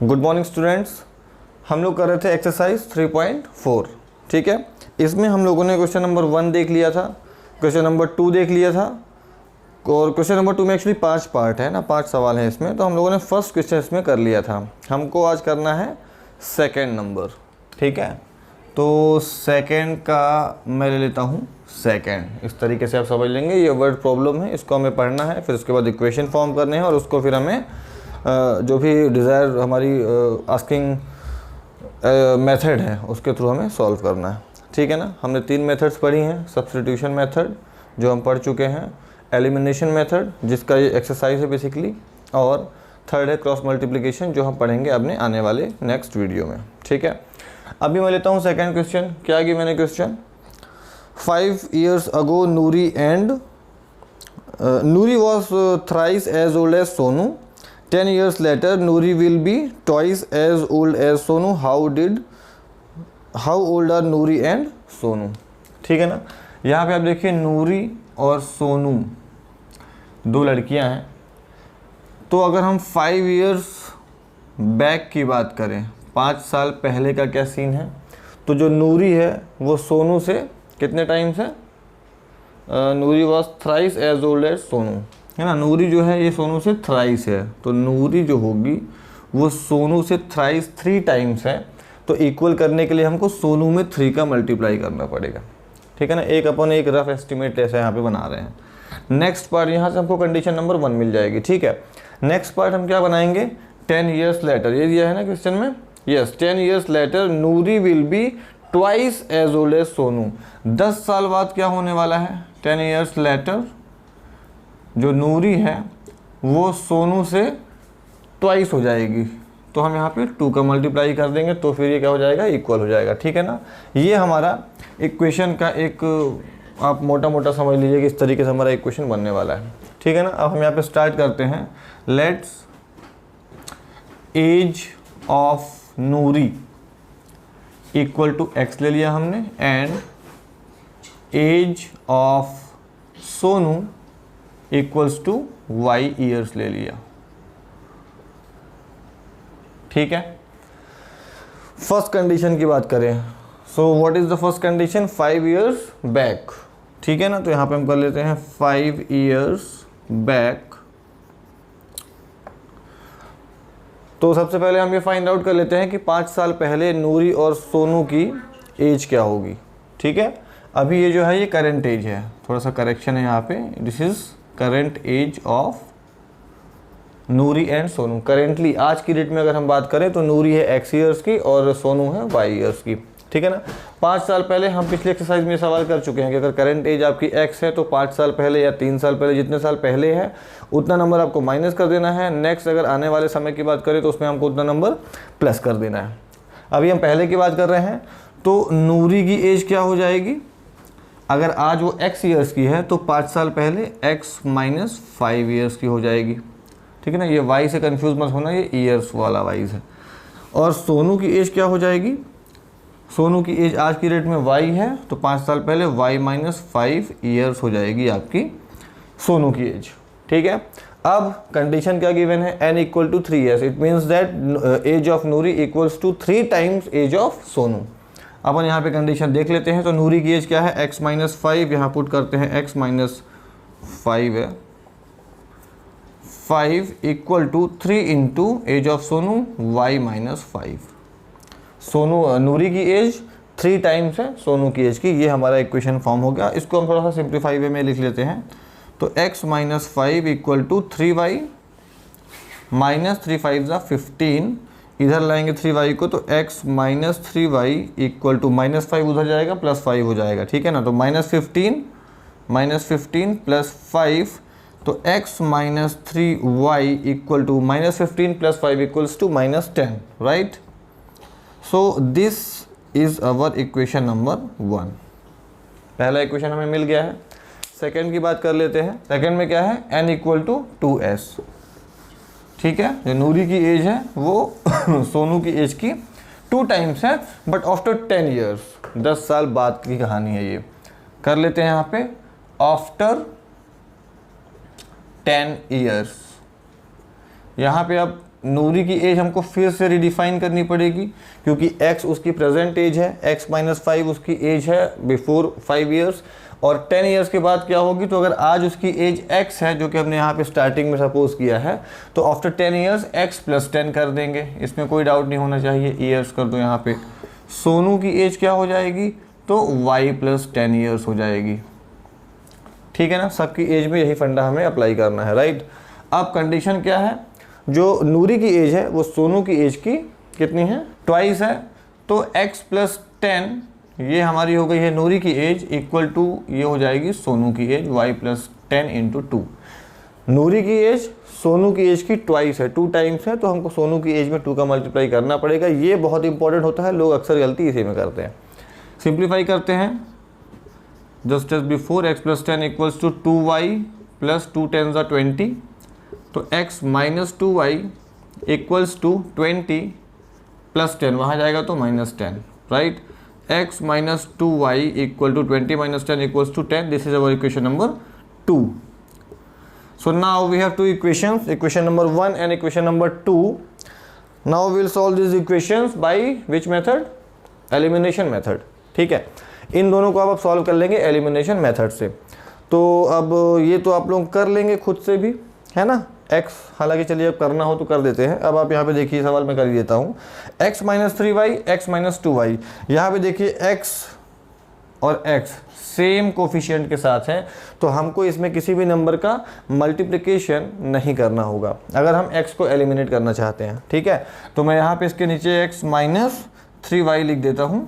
Good morning students. हम लोग कर रहे थे एक्सरसाइज 3.4। ठीक है, इसमें हम लोगों ने क्वेश्चन नंबर 1 देख लिया था, क्वेश्चन नंबर 2 देख लिया था, और क्वेश्चन नंबर 2 में एक्चुअली 5 पार्ट है ना, 5 सवाल हैं इसमें। तो हम लोगों ने फर्स्ट क्वेश्चन इसमें कर लिया था। हमको आज करना है सेकेंड नंबर। ठीक है, तो सेकेंड का मैं ले लेता हूँ सेकेंड। इस तरीके से आप समझ लेंगे, ये वर्ड प्रॉब्लम है, इसको हमें पढ़ना है, फिर उसके बाद इक्वेशन फॉर्म करने हैं और उसको फिर हमें जो भी डिज़ायर हमारी आस्किंग मेथड है उसके थ्रू हमें सॉल्व करना है। ठीक है ना, हमने 3 मेथड्स पढ़ी हैं। सब्स्टिट्यूशन मेथड जो हम पढ़ चुके हैं, एलिमिनेशन मेथड जिसका ये एक्सरसाइज है बेसिकली, और थर्ड है क्रॉस मल्टीप्लिकेशन जो हम पढ़ेंगे अपने आने वाले नेक्स्ट वीडियो में। ठीक है, अभी मैं लेता हूँ सेकेंड क्वेश्चन। क्या कि मैंने question 5 years ago Nuri was thrice as old as Sonu. 10 years later Nuri will be twice as old as Sonu. How old are Nuri and Sonu? ठीक है ना, यहाँ पे आप देखिए नूरी और सोनू दो लड़कियां हैं। तो अगर हम 5 years बैक की बात करें, 5 साल पहले का क्या सीन है, तो जो नूरी है वो सोनू से कितने टाइम्स है, Noori was thrice as old as Sonu, है ना। नूरी जो है ये सोनू से थ्राइस है, तो नूरी जो होगी वो सोनू से थ्राइस 3 टाइम्स है। तो इक्वल करने के लिए हमको सोनू में 3 का मल्टीप्लाई करना पड़ेगा। ठीक है ना, एक अपन एक रफ एस्टिमेट ऐसा यहाँ पे बना रहे हैं। नेक्स्ट पार्ट यहाँ से हमको कंडीशन नंबर 1 मिल जाएगी। ठीक है, नेक्स्ट पार्ट हम क्या बनाएंगे, 10 years लेटर, ये दिया है ना क्वेश्चन में। Yes, 10 years later Noori will be twice as old as Sonu. 10 साल बाद क्या होने वाला है, 10 years लेटर जो नूरी है वो सोनू से ट्वाइस हो जाएगी। तो हम यहाँ पे 2 का मल्टीप्लाई कर देंगे, तो फिर ये क्या हो जाएगा, इक्वल हो जाएगा। ठीक है ना, ये हमारा इक्वेशन का एक आप मोटा मोटा समझ लीजिए कि इस तरीके से हमारा इक्वेशन बनने वाला है। ठीक है ना, अब हम यहाँ पे स्टार्ट करते हैं। Let's age of Noori equal to x ले लिया हमने, and age of Sonu equals to y years ले लिया। ठीक है, फर्स्ट कंडीशन की बात करें, so what is the first condition, 5 years back. ठीक है ना, तो यहां पे हम कर लेते हैं 5 years बैक। तो सबसे पहले हम ये फाइंड आउट कर लेते हैं कि 5 साल पहले नूरी और सोनू की एज क्या होगी। ठीक है, अभी ये जो है ये करंट एज है, थोड़ा सा करेक्शन है यहाँ पे, this is current age of Noori and Sonu. Currently आज की डेट में अगर हम बात करें तो नूरी है x ईयर्स की और सोनू है y ईयर्स की। ठीक है ना, 5 साल पहले हम पिछले एक्सरसाइज में सवाल कर चुके हैं कि अगर करंट एज आपकी x है तो 5 साल पहले या 3 साल पहले जितने साल पहले है उतना नंबर आपको माइनस कर देना है। नेक्स्ट अगर आने वाले समय की बात करें तो उसमें हमको उतना नंबर प्लस कर देना है। अभी हम पहले की बात कर रहे हैं, तो नूरी की एज क्या हो जाएगी, अगर आज वो x ईयर्स की है तो 5 साल पहले x माइनस 5 ईयर्स की हो जाएगी। ठीक है ना, ये y से कंफ्यूज मत होना, ये ईयर्स वाला वाइज है। और सोनू की एज क्या हो जाएगी, सोनू की एज आज की डेट में y है, तो 5 साल पहले y माइनस 5 ईयर्स हो जाएगी आपकी सोनू की एज। ठीक है, अब कंडीशन क्या गिवन है, n equal to 3 years, it means that age of Noori equals to 3 times age of Sonu. अपन यहाँ पे कंडीशन देख लेते हैं। तो नूरी की एज क्या है, x माइनस 5, यहाँ पुट करते हैं x माइनस 5 है, 5 equal to 3 into age of Sonu y minus 5। Sonu Noori की एज 3 टाइम्स है सोनू की एज की, ये हमारा इक्वेशन फॉर्म हो गया। इसको हम थोड़ा सा सिंप्लीफाई वे में लिख लेते हैं। तो x minus 5 equal to 3y minus 3 5 ज़ा 15, इधर लाएंगे 3y को, तो x minus 3y equal to minus 5 उधर जाएगा प्लस 5 हो जाएगा। ठीक है ना, तो माइनस 15 प्लस 5, तो x minus 3y equal to minus 15 plus 5 equals to minus 10, right. So this is our equation number 1। पहला इक्वेशन हमें मिल गया है। सेकेंड की बात कर लेते हैं। सेकेंड में क्या है, n इक्वल टू 2s। ठीक है, जो नूरी की एज है वो सोनू की एज की 2 टाइम्स है, बट आफ्टर 10 years, 10 साल बाद की कहानी है ये। कर लेते हैं यहाँ पे आफ्टर 10 years। यहाँ पे अब नूरी की एज हमको फिर से रिडिफाइन करनी पड़ेगी, क्योंकि x उसकी प्रेजेंट एज है, x माइनस 5 उसकी एज है बिफोर 5 ईयर्स, और 10 ईयर्स के बाद क्या होगी। तो अगर आज उसकी एज x है, जो कि हमने यहाँ पे स्टार्टिंग में सपोज किया है, तो आफ्टर 10 ईयर्स x प्लस 10 कर देंगे, इसमें कोई डाउट नहीं होना चाहिए। ईयर्स कर दो यहाँ पे। सोनू की एज क्या हो जाएगी, तो y प्लस 10 ईयर्स हो जाएगी। ठीक है ना, सबकी एज में यही फंडा हमें अप्लाई करना है, राइट। अब कंडीशन क्या है, जो नूरी की एज है वो सोनू की एज की कितनी है, ट्वाइस है। तो x प्लस 10 ये हमारी हो गई है नूरी की एज, इक्वल टू ये हो जाएगी सोनू की एज, y प्लस 10 इंटू 2। नूरी की एज सोनू की एज की ट्वाइस है, 2 टाइम्स है, तो हमको सोनू की एज में 2 का मल्टीप्लाई करना पड़ेगा। ये बहुत इंपॉर्टेंट होता है, लोग अक्सर गलती इसी में करते हैं। सिंप्लीफाई करते हैं, just as before, x plus 10 equals to 2y plus 2 10 ज़ा 20, तो x minus 2y equals to 20 plus 10, वहाँ जाएगा तो minus 10, right. x minus 2y equal to 20 minus 10 equals to 10, this is our equation number 2। So now we have two equations, equation number 1 and equation number 2. Now we will solve these equations by which method? Elimination method. ठीक है, इन दोनों को आप solve कर लेंगे elimination method से। तो अब ये तो आप लोग कर लेंगे खुद से भी, है ना। x, हालांकि चलिए अब करना हो तो कर देते हैं। अब आप यहाँ पे देखिए, सवाल मैं कर ही देता हूँ। x minus 3y, x minus 2y, यहाँ पे देखिए x और x सेम कोफिशिएंट के साथ हैं, तो हमको इसमें किसी भी नंबर का मल्टीप्लिकेशन नहीं करना होगा अगर हम x को एलिमिनेट करना चाहते हैं। ठीक है, तो मैं यहाँ पे इसके नीचे x माइनस 3y लिख देता हूँ,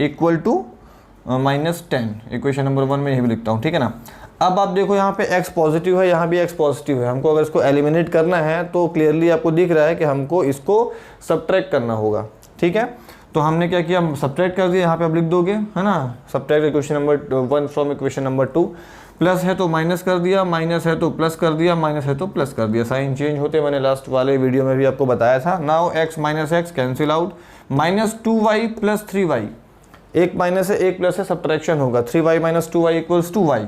equal to minus 10। Equation number 1 में यही भी लिखता हूँ, ठीक है ना। अब आप देखो यहाँ पे x पॉजिटिव है, यहाँ भी x पॉजिटिव है। हमको अगर इसको एलिमिनेट करना है तो क्लियरली आपको दिख रहा है कि हमको इसको सब्ट्रैक्ट करना होगा। ठीक है, तो हमने क्या किया, सब्ट्रैक्ट कर दिया। यहाँ पे आप लिख दोगे, है ना, subtract equation number 1 from equation number 2। Plus है तो माइनस कर दिया, माइनस है तो प्लस कर दिया, माइनस है तो प्लस कर दिया। साइन चेंज होते मैंने लास्ट वाले वीडियो में भी आपको बताया था। Now x minus x cancel out, minus 2y plus 3y, एक माइनस है एक प्लस है, सब्ट्रैक्शन होगा। 3y minus 2y equals to y,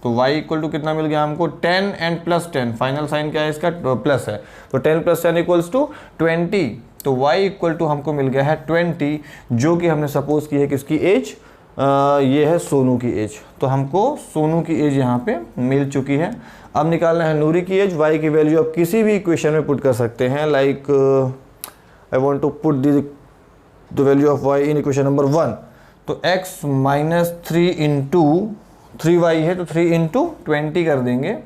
तो y इक्वल टू कितना मिल गया हमको, 10 एंड प्लस 10। फाइनल साइन क्या है इसका, प्लस है, तो 10 प्लस 10 इक्वल्स टू 20। तो y इक्वल टू हमको मिल गया है 20, जो कि हमने सपोज की है किसकी एज, ये है सोनू की एज। तो हमको सोनू की एज यहाँ पे मिल चुकी है। अब निकालना है नूरी की एज। y की वैल्यू आप किसी भी इक्वेशन में पुट कर सकते हैं, like I want to put the value of y in equation number 1। तो x माइनस 3 इंटू 3y है, तो 3 इंटू 20 कर देंगे,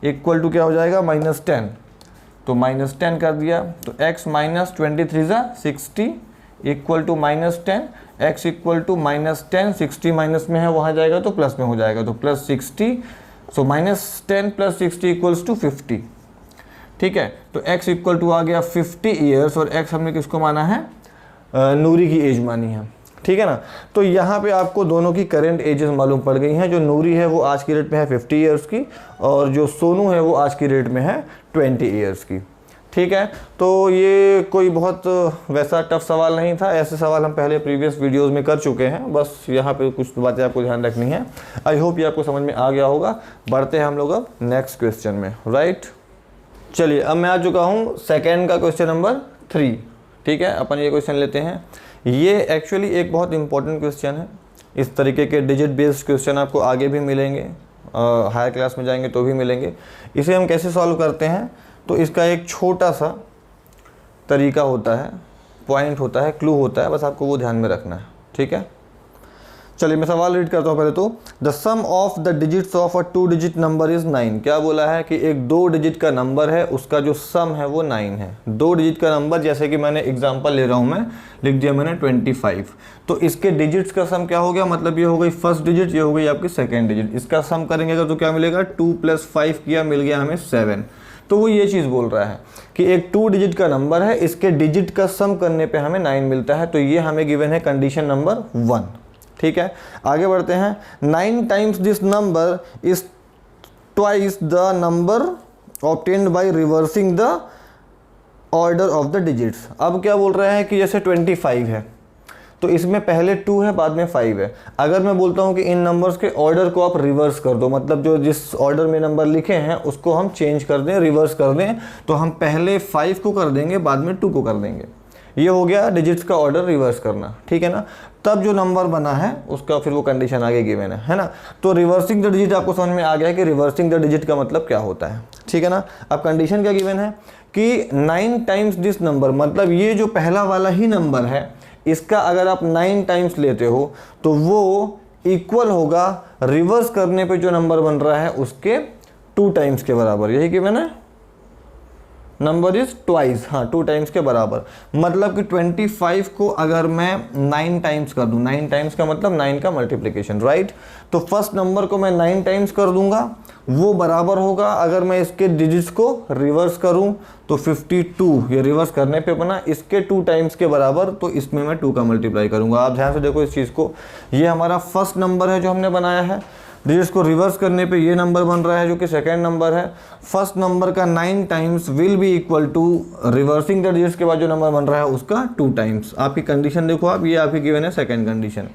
इक्वल टू क्या हो जाएगा, माइनस 10। तो माइनस 10 कर दिया, तो x माइनस 23 ज़ा 60 equal to minus 10। x equal to minus 10, 60 minus में है, वहाँ जाएगा तो प्लस में हो जाएगा, तो plus 60। So minus 10 plus 60 equals to 50। ठीक है, तो x इक्वल टू आ गया 50 ईयर्स, और x हमने किसको माना है, नूरी की एज मानी है। ठीक है ना, तो यहाँ पे आपको दोनों की करेंट एजेस मालूम पड़ गई हैं। जो नूरी है वो आज की डेट में है 50 ईयर्स की, और जो सोनू है वो आज की डेट में है 20 ईयर्स की। ठीक है, तो ये कोई बहुत वैसा टफ सवाल नहीं था, ऐसे सवाल हम पहले प्रीवियस वीडियोस में कर चुके हैं। बस यहाँ पे कुछ बातें आपको ध्यान रखनी है। आई होप ये आपको समझ में आ गया होगा। बढ़ते हैं हम लोग अब नेक्स्ट क्वेश्चन में, राइट। चलिए, अब मैं आ चुका हूँ सेकेंड का क्वेश्चन नंबर 3। ठीक है, अपन ये क्वेश्चन लेते हैं। ये एक्चुअली एक बहुत इंपॉर्टेंट क्वेश्चन है। इस तरीके के डिजिट बेस्ड क्वेश्चन आपको आगे भी मिलेंगे, हायर क्लास में जाएंगे तो भी मिलेंगे। इसे हम कैसे सॉल्व करते हैं, तो इसका एक छोटा सा तरीका होता है, पॉइंट होता है, क्लू होता है, बस आपको वो ध्यान में रखना है। ठीक है, चलिए मैं सवाल रीड करता हूँ पहले तो। The sum of the digits of a 2 digit number is 9। क्या बोला है कि एक 2 डिजिट का नंबर है, उसका जो सम है वो 9 है। 2 डिजिट का नंबर, जैसे कि मैंने एग्जांपल ले रहा हूँ, मैं लिख दिया मैंने 25। तो इसके डिजिट्स का सम क्या हो गया, मतलब ये हो गई फर्स्ट डिजिट, ये हो गई आपकी सेकेंड डिजिट। इसका सम करेंगे अगर तो क्या मिलेगा, 2 + 5 किया, मिल गया हमें 7। तो वो ये चीज़ बोल रहा है कि एक 2 डिजिट का नंबर है, इसके डिजिट का सम करने पे हमें 9 मिलता है। तो ये हमें गिवन है कंडीशन नंबर 1। ठीक है, आगे बढ़ते हैं। 9 times this number is twice the number obtained by reversing the order of the digits. अब क्या बोल रहे हैं कि जैसे 25 है, तो इसमें पहले 2 है, बाद में 5 है। अगर मैं बोलता हूँ कि इन नंबर्स के ऑर्डर को आप रिवर्स कर दो, मतलब जो जिस ऑर्डर में नंबर लिखे हैं उसको हम चेंज कर दें, रिवर्स कर दें, तो हम पहले 5 को कर देंगे, बाद में 2 को कर देंगे। ये हो गया डिजिट्स का ऑर्डर रिवर्स करना, ठीक है ना। तब जो नंबर बना है उसका फिर वो कंडीशन आगे गिवन है ना। तो रिवर्सिंग द डिजिट आपको समझ में आ गया है कि रिवर्सिंग द डिजिट का मतलब क्या होता है, ठीक है ना। अब कंडीशन क्या गिवन है कि 9 टाइम्स दिस नंबर, मतलब ये जो पहला वाला ही नंबर है इसका अगर आप 9 टाइम्स लेते हो तो वो इक्वल होगा रिवर्स करने पे जो नंबर बन रहा है उसके 2 टाइम्स के बराबर। यही गिवन है, नंबर इज ट्वाइस, हाँ 2 टाइम्स के बराबर। मतलब कि 25 को अगर मैं 9 टाइम्स कर दूं, 9 टाइम्स का मतलब 9 का मल्टीप्लिकेशन, राइट। तो फर्स्ट नंबर को मैं 9 टाइम्स कर दूंगा, वो बराबर होगा, अगर मैं इसके डिजिट्स को रिवर्स करूं तो 52, ये रिवर्स करने पे बना, इसके 2 टाइम्स के बराबर, तो इसमें मैं 2 का मल्टीप्लाई करूंगा। आप ध्यान से देखो इस चीज़ को, ये हमारा फर्स्ट नंबर है जो हमने बनाया है, डिजिट्स को रिवर्स करने पे ये नंबर बन रहा है जो कि सेकंड नंबर है। फर्स्ट नंबर का 9 times will be equal to reversing the digits के बाद जो नंबर बन रहा है उसका 2 टाइम्स। आपकी कंडीशन देखो आप, ये आपकी गिवन है सेकंड कंडीशन।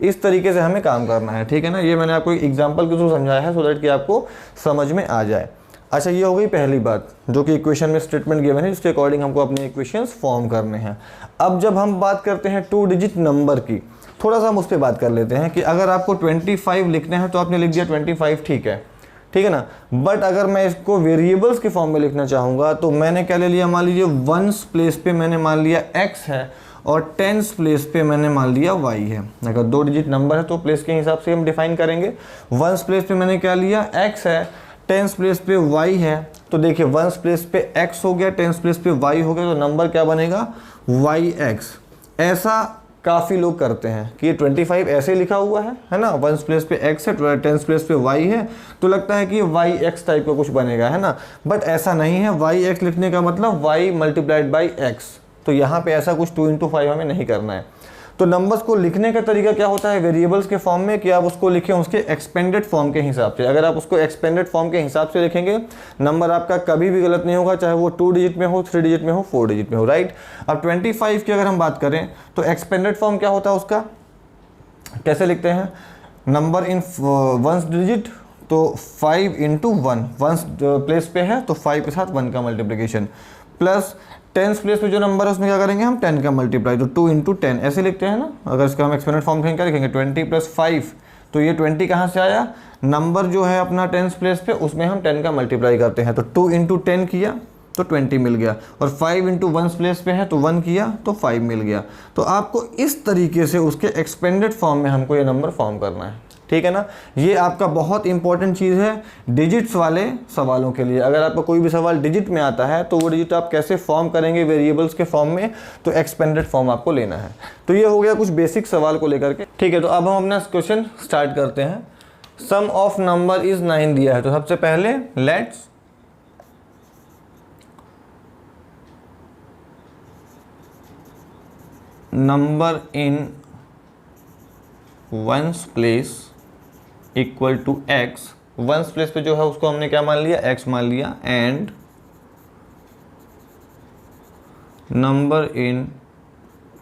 इस तरीके से हमें काम करना है, ठीक है ना। ये मैंने आपको एग्जाम्पल के थ्रू समझाया है सो दैट कि आपको समझ में आ जाए। अच्छा, ये हो गई पहली बात जो कि इक्वेशन में स्टेटमेंट गिवन है, जिसके अकॉर्डिंग हमको अपने इक्वेशंस फॉर्म करने हैं। अब जब हम बात करते हैं 2 डिजिट नंबर की, थोड़ा सा हम उस पर बात कर लेते हैं कि अगर आपको 25 लिखना है तो आपने लिख दिया 25, ठीक है ना। बट अगर मैं इसको वेरिएबल्स के फॉर्म में लिखना चाहूँगा तो मैंने क्या ले लिया, मान लीजिए 1s प्लेस पे मैंने मान लिया x है और 10s प्लेस पे मैंने मान लिया y है। अगर 2 डिजिट नंबर है तो प्लेस के हिसाब से हम डिफाइन करेंगे। 1s प्लेस पे मैंने क्या लिया, x है, 10s प्लेस पे y है, तो देखिए 1s प्लेस पे x हो गया, 10s प्लेस पे y हो गया, तो नंबर क्या बनेगा, yx। ऐसा काफ़ी लोग करते हैं कि ये 25 ऐसे लिखा हुआ है ना, 1s प्लेस पे x है, 10s प्लेस पे y है, तो लगता है कि ये yx टाइप का कुछ बनेगा, है ना। बट ऐसा नहीं है, yx लिखने का मतलब y मल्टीप्लाइड बाई x। तो यहाँ पे ऐसा कुछ 2 × 5 हमें नहीं करना है। तो नंबर्स को लिखने का तरीका क्या होता है वेरिएबल्स के फॉर्म में, कि आप उसको लिखें उसके एक्सपेंडेड फॉर्म के हिसाब से। अगर आप उसको एक्सपेंडेड फॉर्म के हिसाब से लिखेंगे, नंबर आपका कभी भी गलत नहीं होगा, चाहे वो 2 डिजिट में हो, 3 डिजिट में हो, 4 डिजिट में हो, राइट। अब 25 की अगर हम बात करें तो एक्सपेंडेड फॉर्म क्या होता है उसका, कैसे लिखते हैं, नंबर इन 1s डिजिट, तो 5 × 1, 1s प्लेस पे है तो 5 के साथ 1 का मल्टीप्लिकेशन, प्लस 10s प्लेस पे जो नंबर है उसमें क्या करेंगे हम 10 का मल्टीप्लाई, तो 2 × 10 ऐसे लिखते हैं ना। अगर इसका हम एक्सपेंडेड फॉर्म क्या लिखेंगे, 20 + 5, तो ये 20 कहाँ से आया, नंबर जो है अपना 10s प्लेस पे उसमें हम 10 का मल्टीप्लाई करते हैं, तो 2 × 10 किया तो 20 मिल गया, और 5 × 1s प्लेस पे है तो 1 किया तो 5 मिल गया। तो आपको इस तरीके से उसके एक्सपेंडेड फॉर्म में हमको ये नंबर फॉर्म करना है, ठीक है ना। ये आपका बहुत इंपॉर्टेंट चीज़ है डिजिट्स वाले सवालों के लिए। अगर आपका कोई भी सवाल डिजिट में आता है तो वो डिजिट आप कैसे फॉर्म करेंगे वेरिएबल्स के फॉर्म में, तो एक्सपेंडेड फॉर्म आपको लेना है। तो ये हो गया कुछ बेसिक सवाल को लेकर के, ठीक है। तो अब हम अपना क्वेश्चन स्टार्ट करते हैं। सम ऑफ नंबर इज 9 दिया है, तो सबसे पहले let's number in 1s place equal to x, 1s place पे जो है उसको हमने क्या मान लिया, x मान लिया, and number in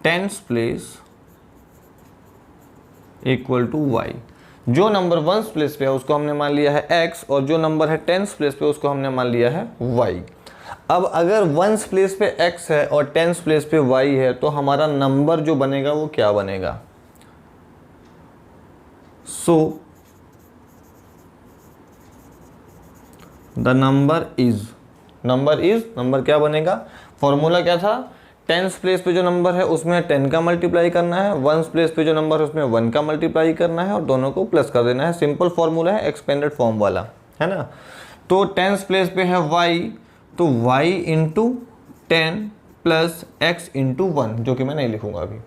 10s place equal to y। जो नंबर 1s प्लेस पे है उसको हमने मान लिया है x, और जो नंबर है 10s प्लेस पे उसको हमने मान लिया है y। अब अगर 1s प्लेस पे x है और 10s प्लेस पे y है तो हमारा नंबर जो बनेगा वो क्या बनेगा, सो द नंबर क्या बनेगा, फॉर्मूला क्या था, 10s प्लेस पे जो नंबर है उसमें 10 का मल्टीप्लाई करना है, 1s प्लेस पे जो नंबर है उसमें 1 का मल्टीप्लाई करना है और दोनों को प्लस कर देना है। सिंपल फॉर्मूला है एक्सपेंडेड फॉर्म वाला, है ना। तो 10s प्लेस पे है y, तो y × 10 प्लस x × 1, जो कि मैं नहीं लिखूंगा अभी,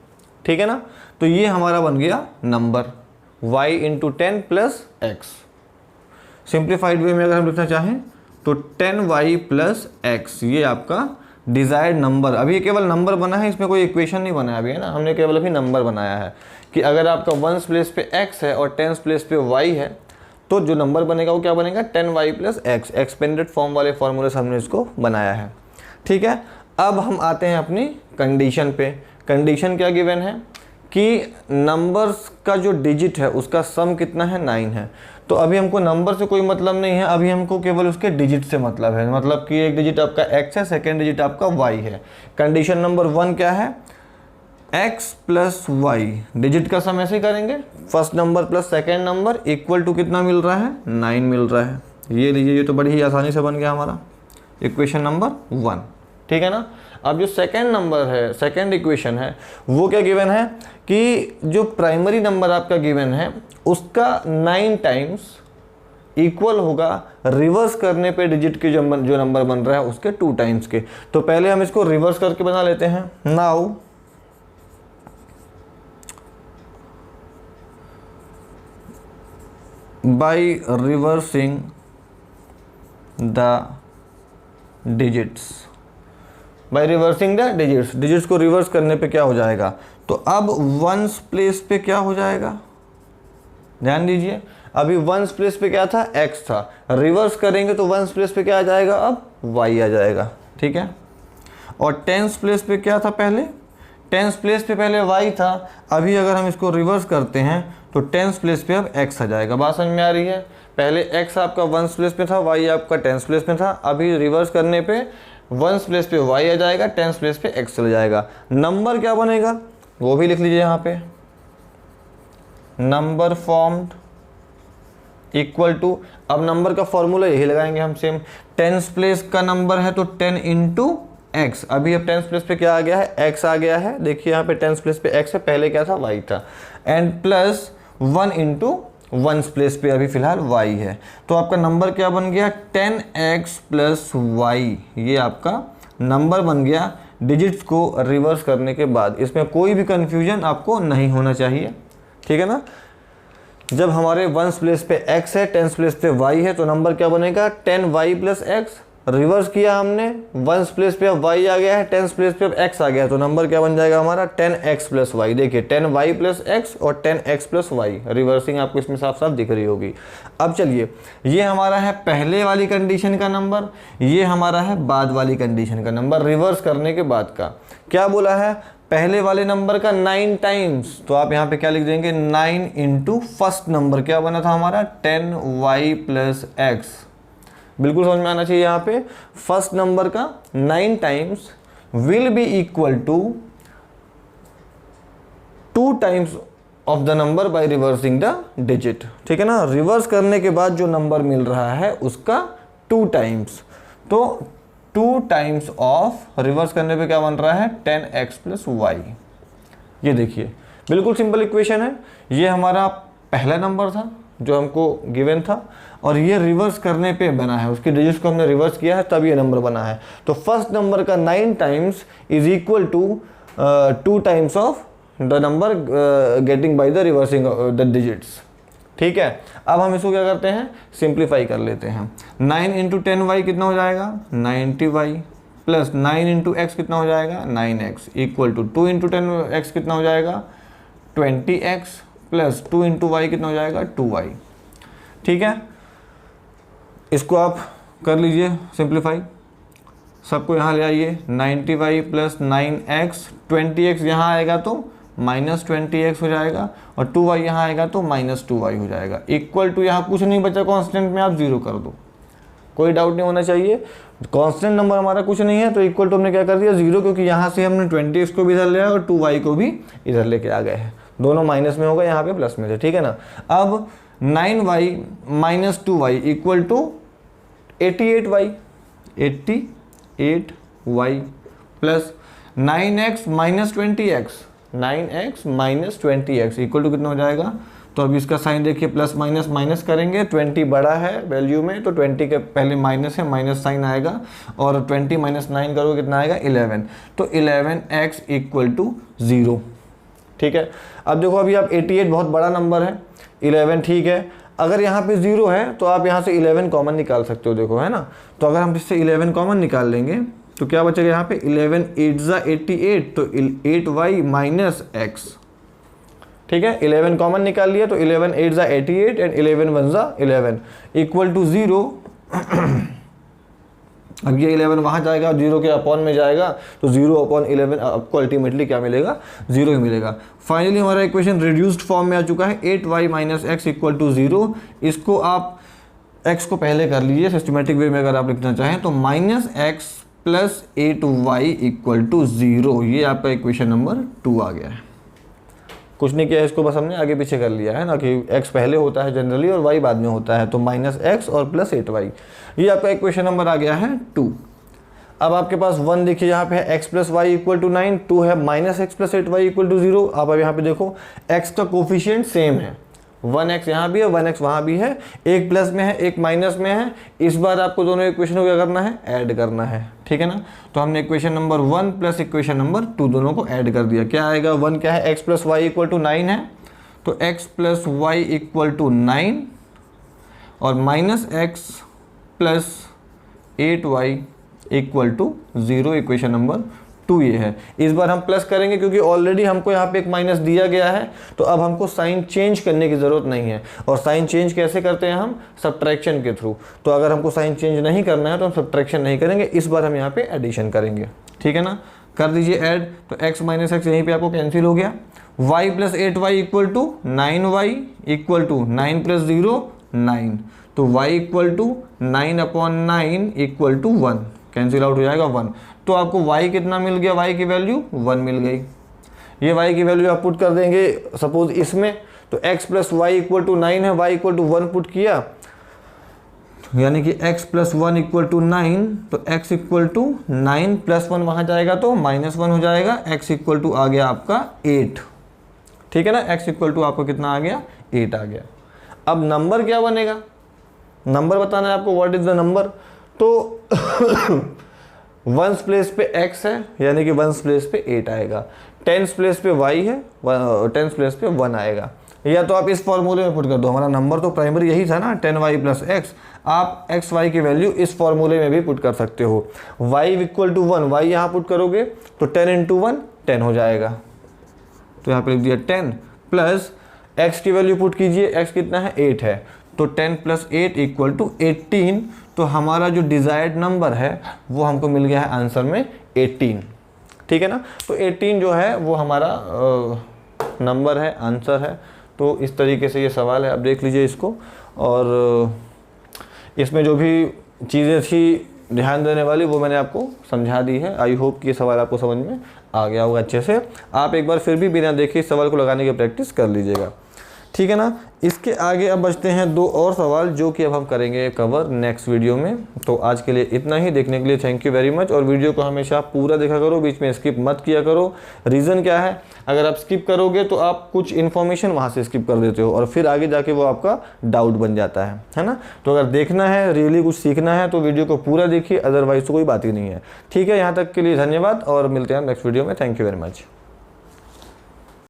ठीक है ना। तो ये हमारा बन गया number y × 10 plus x। Simplified वे में अगर हम लिखना चाहें तो 10y प्लस x, ये आपका डिज़ायर्ड नंबर। अभी ये केवल नंबर बना है, इसमें कोई इक्वेशन नहीं बना है अभी, है ना। हमने केवल अभी नंबर बनाया है कि अगर आपका 1s प्लेस पे x है और 10s प्लेस पे y है तो जो नंबर बनेगा वो क्या बनेगा, 10y plus x। Expanded form वाले फॉर्मूले से हमने इसको बनाया है, ठीक है। अब हम आते हैं अपनी कंडीशन पे। कंडीशन क्या गिवन है कि नंबर्स का जो डिजिट है उसका सम कितना है, 9 है। तो अभी हमको नंबर से कोई मतलब नहीं है, अभी हमको केवल उसके डिजिट से मतलब है। मतलब कि एक डिजिट आपका x है, सेकेंड डिजिट आपका y है। कंडीशन नंबर 1 क्या है, x प्लस वाई, डिजिट का सम ऐसे ही करेंगे, first number plus second number equal to कितना मिल रहा है, 9 मिल रहा है। ये लीजिए, ये तो बड़ी ही आसानी से बन गया हमारा इक्वेशन नंबर 1, ठीक है ना। अब जो सेकेंड नंबर है, सेकेंड इक्वेशन है, वो क्या गिवन है कि जो प्राइमरी नंबर आपका गिवन है उसका 9 टाइम्स इक्वल होगा रिवर्स करने पे डिजिट के जो नंबर बन रहा है उसके 2 टाइम्स के। तो पहले हम इसको रिवर्स करके बना लेते हैं। Now bye reversing the digits, bye reversing the digits, digits को रिवर्स करने पे क्या हो जाएगा, तो अब वंस प्लेस पे क्या हो जाएगा, ध्यान दीजिए। अभी वंस प्लेस पे क्या था, x था, रिवर्स करेंगे तो वंस प्लेस पे क्या आ जाएगा, अब y आ जाएगा, ठीक है। और टेंस प्लेस पे क्या था, पहले टेंस प्लेस पे पहले y था, अभी अगर हम इसको रिवर्स करते हैं तो टेंस प्लेस पे अब x आ जाएगा। बात समझ में आ रही है। पहले x आपका वंस प्लेस पे था, y आपका टेंस प्लेस में था, अभी रिवर्स करने पे वंस प्लेस पे y आ जाएगा, टेंस प्लेस पे x चला जाएगा। नंबर क्या बनेगा वो भी लिख लीजिए यहाँ पे, नंबर फॉर्म्ड इक्वल टू, अब नंबर का फॉर्मूला यही लगाएंगे हम सेम, टेंस प्लेस का नंबर है तो 10 इंटू एक्स, अभी अब टेंस प्लेस पे क्या आ गया है, x आ गया है, देखिए यहाँ पे टेंस प्लेस पे x है, पहले क्या था, y था, and plus 1 into ones place पे अभी फिलहाल y है। तो आपका नंबर क्या बन गया, 10x प्लस वाई, ये आपका नंबर बन गया डिजिट्स को रिवर्स करने के बाद। इसमें कोई भी कंफ्यूजन आपको नहीं होना चाहिए, ठीक है ना। जब हमारे वंस प्लेस पे x है, टेंस प्लेस पे y है, तो नंबर क्या बनेगा, 10y प्लस एक्स, रिवर्स किया हमने, वंस प्लेस पे अब y आ गया है, टेंस प्लेस पे अब x आ गया है, तो नंबर क्या बन जाएगा हमारा, 10x प्लस वाई। देखिए 10y प्लस एक्स और 10x प्लस वाई, रिवर्सिंग आपको इसमें साफ साफ दिख रही होगी। अब चलिए, ये हमारा है पहले वाली कंडीशन का नंबर, ये हमारा है बाद वाली कंडीशन का नंबर, रिवर्स करने के बाद का। क्या बोला है, पहले वाले नंबर का 9 टाइम्स, तो आप यहाँ पे क्या लिख देंगे, 9 इंटू फर्स्ट नंबर क्या बना था हमारा, 10y प्लस एक्स। बिल्कुल समझ में आना चाहिए यहाँ पे, फर्स्ट नंबर का 9 times will be equal to 2 times of the number by reversing the digit, ठीक है ना। रिवर्स करने के बाद जो नंबर मिल रहा है उसका 2 टाइम्स, तो 2 टाइम्स ऑफ, रिवर्स करने पे क्या बन रहा है, 10x प्लस वाई। ये देखिए बिल्कुल सिंपल इक्वेशन है। ये हमारा पहला नंबर था जो हमको गिवन था, और ये रिवर्स करने पे बना है, उसके डिजिट्स को हमने रिवर्स किया है तब ये नंबर बना है। तो फर्स्ट नंबर का 9 times is equal to 2 times of the number getting by the reversing the digits, ठीक है। अब हम इसको क्या करते हैं, सिंप्लीफाई कर लेते हैं। 9 इंटू 10y कितना हो जाएगा, 90y, प्लस 9 इंटू एक्स कितना हो जाएगा, 9x, equal to 2 into 10x कितना हो जाएगा, 20x, प्लस 2 इंटू वाई कितना हो जाएगा, 2y, ठीक है। इसको आप कर लीजिए सिंप्लीफाई, सबको यहाँ ले आइए, 90y प्लस 9x, 20x यहाँ आएगा तो माइनस 20x हो जाएगा, और 2y यहाँ आएगा तो माइनस 2y हो जाएगा, इक्वल टू, यहाँ कुछ नहीं बचा कांस्टेंट में, आप 0 कर दो, कोई डाउट नहीं होना चाहिए। कांस्टेंट नंबर हमारा कुछ नहीं है तो इक्वल टू हमने क्या कर दिया, 0, क्योंकि यहाँ से हमने 20x को भी इधर ले आया और 2y को भी इधर लेके आ गए हैं, दोनों माइनस में होगा, यहाँ पे प्लस में थे, ठीक है ना। अब 9y minus 2y equal to 88y, 88y plus 9x minus 20x, 9x minus 20x equal to कितना हो जाएगा। तो अभी इसका साइन देखिए, प्लस माइनस माइनस करेंगे, 20 बड़ा है वैल्यू में तो 20 के पहले माइनस है, माइनस साइन आएगा, और 20 माइनस 9 करोगे कितना आएगा, 11, तो 11x इक्वल टू 0, ठीक है। अब देखो, अभी आप 88 बहुत बड़ा नंबर है, 11 ठीक है, अगर यहाँ पे 0 है तो आप यहाँ से 11 कॉमन निकाल सकते हो, देखो है ना। तो अगर हम इससे 11 कॉमन निकाल लेंगे तो क्या बचेगा यहाँ पे, 11 8 88, तो 8y माइनस x, ठीक है। 11 कॉमन निकाल लिया तो 11 8 88 एंड 11 1 11 इक्वल टू 0, अब ये 11 वहाँ जाएगा, 0 के अपॉन में जाएगा, तो 0/11 आपको अल्टीमेटली क्या मिलेगा, 0 ही मिलेगा। फाइनली हमारा इक्वेशन रिड्यूस्ड फॉर्म में आ चुका है, 8y - x = 0। इसको आप x को पहले कर लीजिए सिस्टमेटिक वे में अगर आप लिखना चाहें तो -x + 8y = 0। ये आपका इक्वेशन नंबर 2 आ गया है। कुछ नहीं किया, इसको बस हमने आगे पीछे कर लिया है ना, कि x पहले होता है जनरली और y बाद में होता है, तो -x और +8y, ये आपका इक्वेशन नंबर आ गया है 2। अब आपके पास 1 देखिए यहाँ पे है, x + y = 9, 2 है -x + 8y = 0। अब यहाँ पे देखो x का कोफिशिएंट सेम है, 1x यहाँ भी है, 1x वहाँ भी है, एक प्लस में है एक माइनस में है। इस बार आपको दोनों इक्वेशन को क्या करना है, ऐड करना है, ठीक है ना। तो हमने equation number 1 plus equation number 2 दोनों को ऐड कर दिया। क्या आएगा, 1 क्या है, x + y = 9 है, तो x + y = 9 और -x + 8y = 0, इक्वेशन नंबर 2 ये है। इस बार हम प्लस करेंगे क्योंकि ऑलरेडी हमको यहाँ पे एक माइनस दिया गया है, तो अब हमको साइन चेंज करने की ज़रूरत नहीं है। और साइन चेंज कैसे करते हैं हम, सब्ट्रैक्शन के थ्रू। तो अगर हमको साइन चेंज नहीं करना है तो हम सब्ट्रैक्शन नहीं करेंगे, इस बार हम यहाँ पे एडिशन करेंगे, ठीक है ना। कर दीजिए ऐड, तो x - x यहीं पर आपको कैंसिल हो गया। y + 8y = 9y = 9 + 0 9, तो y = 9/9 = 1, कैंसिल आउट हो जाएगा 1। तो आपको y कितना मिल गया, y की वैल्यू 1 मिल गई। ये y की वैल्यू आप पुट कर देंगे सपोज इसमें, तो x + y = 9 है, y = 1 पुट किया, यानी कि x + 1 = 9, तो x = 9 + 1 वहाँ जाएगा तो -1 हो जाएगा, x = आ गया आपका 8, ठीक है ना। x = आपको कितना आ गया, 8 आ गया। अब नंबर क्या बनेगा, नंबर बताना है आपको, व्हाट इज द नंबर। तो 1s प्लेस पे x है, यानी कि 1s प्लेस पे 8 आएगा। 10s प्लेस पे y है, 10s प्लेस पे 1 आएगा। या तो आप इस फॉर्मूले में पुट कर दो, हमारा नंबर तो प्राइमरी यही था ना, 10y + x। आप x y की वैल्यू इस फॉर्मूले में भी पुट कर सकते हो। y = 1, y यहाँ पुट करोगे तो 10 × 1 10 हो जाएगा, तो यहाँ पे लिख दिया 10, प्लस x की वैल्यू पुट कीजिए, x कितना है, 8 है, तो 10 + 8 = 18। तो हमारा जो डिज़ायर्ड नंबर है वो हमको मिल गया है आंसर में 18, ठीक है ना। तो 18 जो है वो हमारा नंबर है, आंसर है। तो इस तरीके से ये सवाल है, आप देख लीजिए इसको। और इसमें जो भी चीज़ें थी ध्यान देने वाली वो मैंने आपको समझा दी है। आई होप कि ये सवाल आपको समझ में आ गया होगा अच्छे से। आप एक बार फिर भी बिना देखे इस सवाल को लगाने की प्रैक्टिस कर लीजिएगा, ठीक है ना। इसके आगे अब बचते हैं 2 और सवाल, जो कि अब हम करेंगे कवर नेक्स्ट वीडियो में। तो आज के लिए इतना ही। देखने के लिए थैंक यू वेरी मच। और वीडियो को हमेशा पूरा देखा करो, बीच में स्किप मत किया करो। रीज़न क्या है, अगर आप स्किप करोगे तो आप कुछ इन्फॉर्मेशन वहाँ से स्किप कर देते हो और फिर आगे जाके वो आपका डाउट बन जाता है ना। तो अगर देखना है, रियली कुछ सीखना है तो वीडियो को पूरा देखिए, अदरवाइज तो कोई बात ही नहीं है, ठीक है। यहाँ तक के लिए धन्यवाद और मिलते हैं नेक्स्ट वीडियो में। Thank you very much.